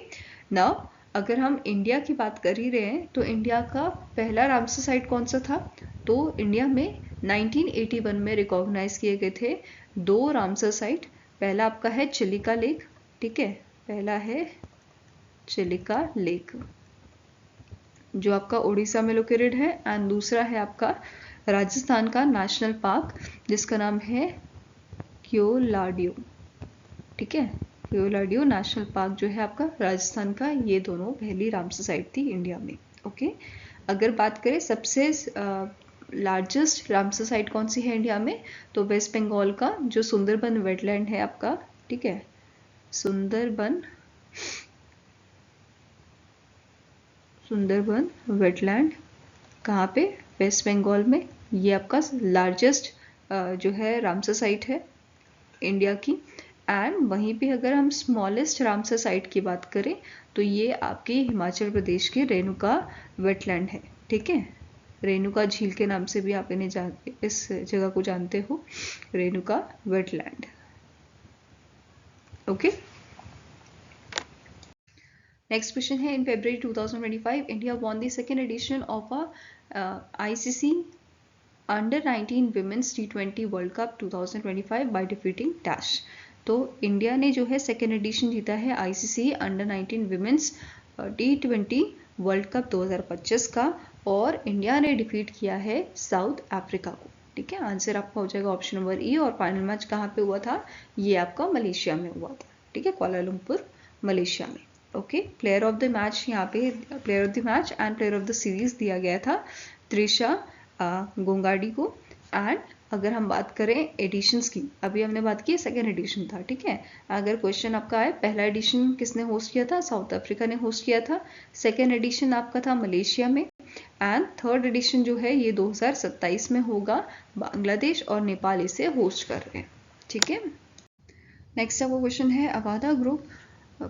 Speaker 1: नाउ अगर हम इंडिया की बात कर ही रहे हैं तो इंडिया का पहला रामसर साइट कौन सा था, तो इंडिया में 1981 में रिकॉग्नाइज किए गए थे 2 रामसर साइट। पहला आपका है चिलिका लेक। ठीक है, पहला है चिलिका लेक जो आपका उड़ीसा में लोकेटेड है, एंड दूसरा है आपका राजस्थान का नेशनल पार्क जिसका नाम है क्योलाडियो। ठीक है, क्योलाडियो नेशनल पार्क जो है आपका राजस्थान का, ये दोनों पहली रामसर साइट थी इंडिया में। ओके, अगर बात करें सबसे लार्जेस्ट रामसर साइट कौन सी है इंडिया में, तो वेस्ट बंगाल का जो सुंदरबन वेटलैंड है आपका। ठीक है, सुंदरबन वेटलैंड कहाँ पे, वेस्ट बंगाल में, ये आपका लार्जेस्ट जो है रामसर साइट है इंडिया की। एंड वहीं पे अगर हम स्मॉलेस्ट रामसर साइट की बात करें तो ये आपके हिमाचल प्रदेश के रेणुका वेटलैंड है। ठीक है, रेणुका झील के नाम से भी आप इन्हें इस जगह को जानते हो, Renuka wetland. Okay, next question है इन फरवरी 2025 India won the second edition of ICC under 19 women's T20 world cup 2025 by defeating dash. तो इंडिया ने जो है सेकेंड एडिशन जीता है ICC under 19 women's T20 world cup 2025 का, और इंडिया ने डिफीट किया है साउथ अफ्रीका को। ठीक है, आंसर आपका हो जाएगा ऑप्शन नंबर ई, और फाइनल मैच कहाँ पे हुआ था, ये आपका मलेशिया में हुआ था। ठीक है, कुआलालंपुर मलेशिया में। Okay, player of the match यहाँ पे player of the match and player of the series दिया गया था त्रिशा गोंगाडी को। एंड अगर हम बात करें एडिशंस की, अभी हमने बात की सेकेंड एडिशन था। ठीक है, अगर क्वेश्चन आपका है पहला एडिशन किसने होस्ट किया था, साउथ अफ्रीका ने होस्ट किया था। सेकेंड एडिशन आपका था मलेशिया में, एंड थर्ड एडिशन जो है ये 2027 में होगा। बांग्लादेश और नेपाल इसे होस्ट कर रहे हैं। ठीक है, नेक्स्ट आपका क्वेश्चन है Avaada group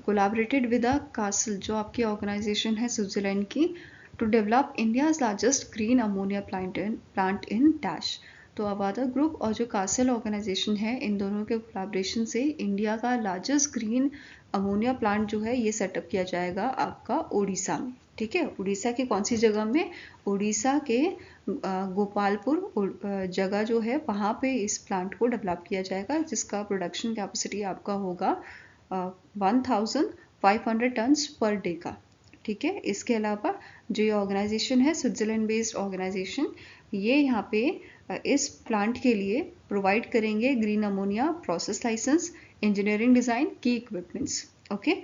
Speaker 1: collaborated with a Casale, जो आपकी ऑर्गेनाइजेशन है स्विट्जरलैंड की, to develop India's largest green ammonia plant in dash. तो अवादा ग्रुप और जो कासल ऑर्गेनाइजेशन है, इन दोनों के कोलैबोरेशन से इंडिया का लार्जेस्ट ग्रीन अमोनिया प्लांट जो है ये सेटअप किया जाएगा आपका उड़ीसा में। ठीक है, उड़ीसा के कौन सी जगह में, उड़ीसा के गोपालपुर जगह जो है वहाँ पे इस प्लांट को डेवलप किया जाएगा, जिसका प्रोडक्शन कैपेसिटी आपका होगा 1500 टन्स पर डे का। ठीक है, इसके अलावा जो ये ऑर्गेनाइजेशन है स्विट्जरलैंड बेस्ड ऑर्गेनाइजेशन, ये यहाँ पे इस प्लांट के लिए प्रोवाइड करेंगे green ammonia process licence, engineering design की इक्विपमेंट्स। ओके,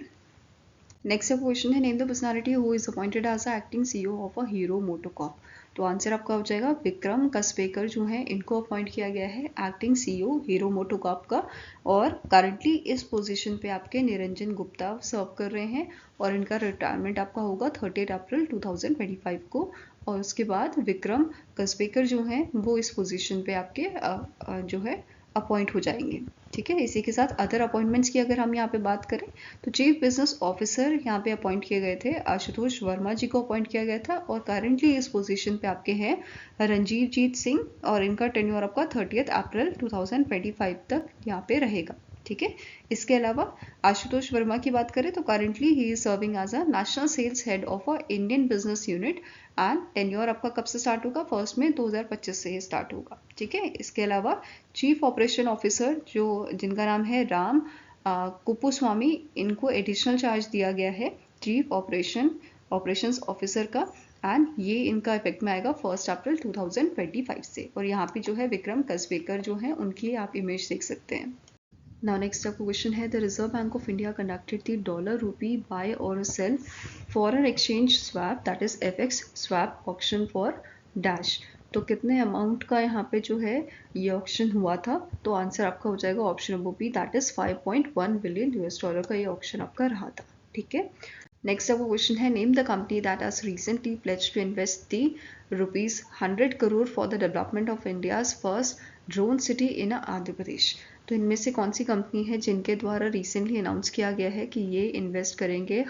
Speaker 1: नेक्स्ट क्वेश्चन है name the personality who is appointed as a acting CEO of a Hero MotoCorp. तो आंसर आपका हो जाएगा विक्रम कसबेकर जो है, इनको अपॉइंट किया गया है एक्टिंग CEO हीरो मोटोकॉर्प का, और करंटली इस पोजीशन पे आपके निरंजन गुप्ता सर्व कर रहे हैं, और इनका रिटायरमेंट आपका होगा 30 अप्रैल 2025 को। और उसके बाद विक्रम कसबेकर जो हैं वो इस पोजीशन पे आपके जो है अपॉइंट हो जाएंगे। ठीक है, इसी के साथ अदर अपॉइंटमेंट्स की अगर हम यहाँ पे बात करें तो चीफ बिजनेस ऑफिसर यहाँ पे अपॉइंट किए गए थे आशुतोष वर्मा जी को अपॉइंट किया गया था, और करेंटली इस पोजीशन पे आपके हैं रंजीव जीत सिंह, और इनका टेन्योर आपका 30 अप्रैल 2025 तक यहाँ पे रहेगा। ठीक है, इसके अलावा आशुतोष वर्मा की बात करें तो currently he is serving as a national sales head of a Indian business unit, and tenure आपका कब से स्टार्ट होगा, 1 मई 2025 से ही स्टार्ट होगा। ठीक है, इसके अलावा चीफ ऑपरेशन ऑफिसर जो जिनका नाम है राम कुपुस्वामी, इनको एडिशनल चार्ज दिया गया है चीफ ऑपरेशंस ऑफिसर का, एंड ये इनका इफेक्ट में आएगा 1 अप्रैल 2025 से। और यहाँ पे जो है विक्रम कसबेकर जो है उनकी आप इमेज देख सकते हैं। Now next up question है the Reserve Bank of India conducted the dollar rupee buy or sell foreign exchange swap that is FX swap auction for dash। तो कितने अमाउंट का यहाँ पे जो है ये ऑक्शन हुआ था, तो आंसर आपका हो जाएगा option number B, that is 5.1 billion US dollar का ये ऑक्शन आपका रहा था। ठीक है, नेक्स्ट आपका क्वेश्चन है name the company that has recently pledged to invest the ₹100 crore for the development of India's first drone city in Andhra Pradesh. तो इनमें से कौन सी कंपनी है जिनके द्वारा रिसेंटली अनाउंस किया गया है कि ये इन्वेस्ट करेंगे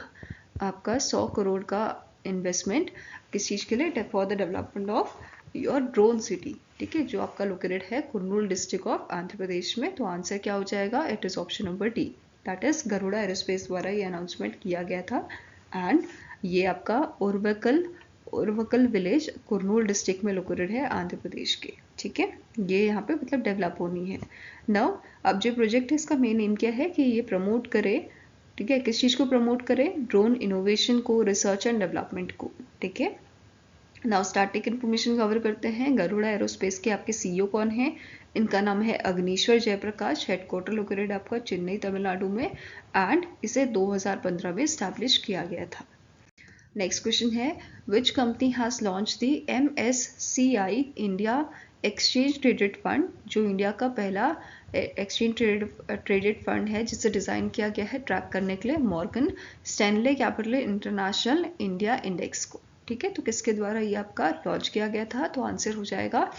Speaker 1: आपका 100 करोड़ का इन्वेस्टमेंट किस चीज़ के लिए, for the development of your drone city. ठीक है, जो आपका लोकेटेड है कुर्नूल डिस्ट्रिक्ट ऑफ आंध्र प्रदेश में। तो आंसर क्या हो जाएगा, it is option number D, that is Garuda aerospace द्वारा ये अनाउंसमेंट किया गया था, एंड ये आपका उर्वकल विलेज कुर्नूल डिस्ट्रिक्ट में लोकेटेड है आंध्र प्रदेश के। ठीक है, ये यहाँ पे मतलब डेवलप होनी है। नाउ अब जो प्रोजेक्ट है इसका मेन एम क्या है कि ये प्रमोट करे, ठीक है, किस चीज़ को प्रमोट करे, ड्रोन इनोवेशन को, रिसर्च एंड डेवलपमेंट को। ठीक है, नाउ स्टार्टिंग इन्फॉर्मेशन कवर करते हैं। गरुड़ा एरोस्पेस के आपके सीईओ कौन है, इनका नाम है अग्निश्वर जयप्रकाश, हेडक्वार्टर लोकेटेड आपका चेन्नई तमिलनाडु में, एंड इसे 2015 में स्टैब्लिश किया गया था। नेक्स्ट क्वेश्चन है which company has launch the MSCI India exchange traded fund, जो इंडिया का पहला एक्सचेंज ट्रेडेड फंड है जिसे डिज़ाइन किया गया है ट्रैक करने के लिए Morgan Stanley capital international India index को। ठीक है, तो किसके द्वारा ये आपका लॉन्च किया गया था, तो आंसर हो जाएगा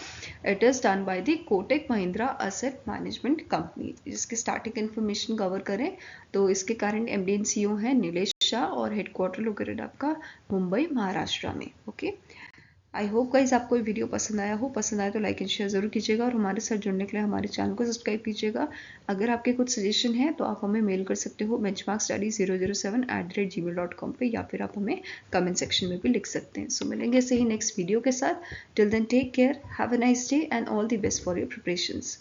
Speaker 1: it is done by the Kotak Mahindra asset management company. जिसकी स्टार्टिंग इन्फॉर्मेशन कवर करें तो इसके करंट MD एंड CEO हैं नीलेश शाह, और हेडक्वार्टर लोकेटेड आपका मुंबई महाराष्ट्र में। ओके, आई होप गाइस आपको ये वीडियो पसंद आया हो, पसंद आया तो लाइक एंड शेयर जरूर कीजिएगा, और हमारे साथ जुड़ने के लिए हमारे चैनल को सब्सक्राइब कीजिएगा। अगर आपके कुछ सजेशन है तो आप हमें मेल कर सकते हो benchmarkstudy007@gmail.com पे, या फिर आप हमें कमेंट सेक्शन में भी लिख सकते हैं। सो मिलेंगे ऐसे ही नेक्स्ट वीडियो के साथ। Till then take care, have a nice day and all the best for your preparations.